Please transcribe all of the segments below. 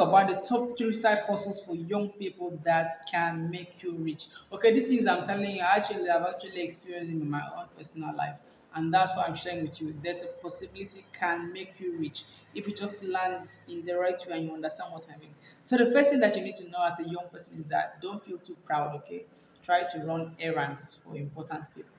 about the top three side hustles for young people that can make you rich. Okay, these things I'm telling you, I've actually experienced in my own personal life, and that's what I'm sharing with you. There's a possibility can make you rich if you just land in the right way and you understand what I mean. So the first thing that you need to know as a young person is that don't feel too proud. Okay, try to run errands for important people.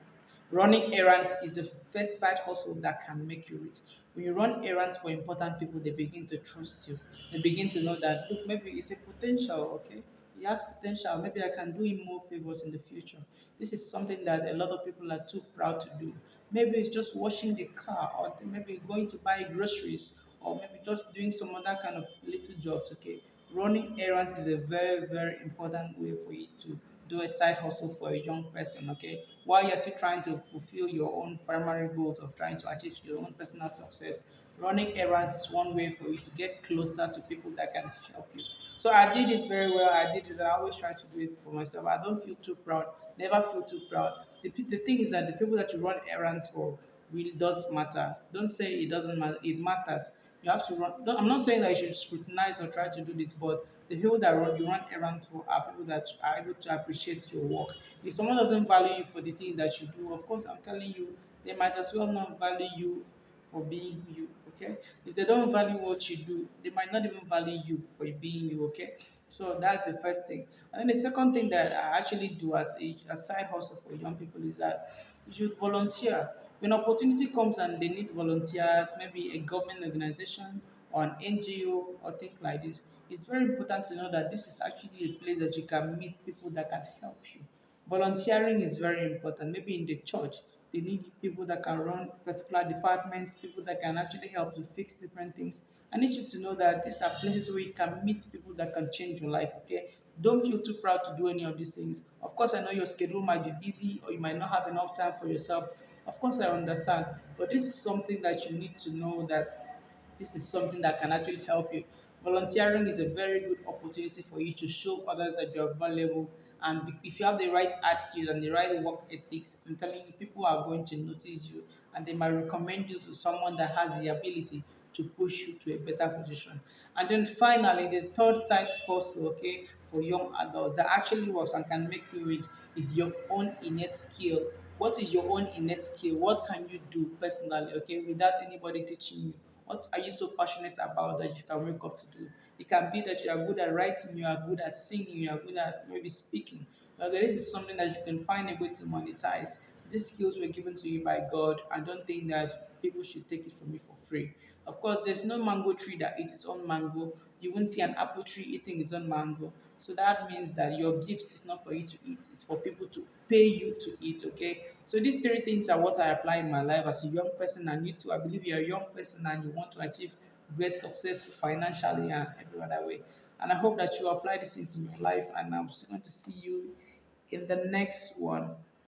Running errands is the first side hustle that can make you rich. When you run errands for important people, they begin to trust you. They begin to know that, look, maybe it's a potential, okay? He has potential. Maybe I can do him more favors in the future. This is something that a lot of people are too proud to do. Maybe it's just washing the car, or maybe going to buy groceries, or maybe just doing some other kind of little jobs, okay? Running errands is a very, very important way for you to do a side hustle for a young person, okay? While you're still trying to fulfill your own primary goals of trying to achieve your own personal success, running errands is one way for you to get closer to people that can help you. So I did it very well. I did it. I always try to do it for myself. I don't feel too proud. Never feel too proud. The thing is that the people that you run errands for really does matter. Don't say it doesn't matter. It matters. You have to run. I'm not saying that you should scrutinize or try to do this, but the people that you run errands for are people that are able to appreciate your work. If someone doesn't value you for the things that you do, of course, I'm telling you, they might as well not value you for being you. Okay, if they don't value what you do, they might not even value you for being you. Okay, so that's the first thing. And then the second thing that I actually do as a side hustle for young people is that you should volunteer. When opportunity comes and they need volunteers, maybe a government organization or an NGO or things like this, it's very important to know that this is actually a place that you can meet people that can help you. Volunteering is very important. Maybe in the church, they need people that can run particular departments, people that can actually help to fix different things. I need you to know that these are places where you can meet people that can change your life, okay? Don't feel too proud to do any of these things. Of course, I know your schedule might be busy or you might not have enough time for yourself. Of course, I understand. But this is something that you need to know that this is something that can actually help you. Volunteering is a very good opportunity for you to show others that you are valuable. And if you have the right attitude and the right work ethics, I'm telling you, people are going to notice you and they might recommend you to someone that has the ability to push you to a better position. And then finally, the third side hustle, okay, for young adults that actually works and can make you rich is your own innate skill. What is your own innate skill? What can you do personally, okay, without anybody teaching you? What are you so passionate about that you can wake up to do? It can be that you are good at writing, you are good at singing, you are good at maybe speaking. But this is something that you can find a way to monetize. These skills were given to you by God. I don't think that people should take it from you for free. Of course, there's no mango tree that eats its own mango. You won't see an apple tree eating its own mango. So that means that your gift is not for you to eat, it's for people to pay you to eat, okay? So these three things are what I apply in my life as a young person, and you too. I believe you're a young person and you want to achieve great success financially and every other way. And I hope that you apply these things in your life, and I'm going to see you in the next one.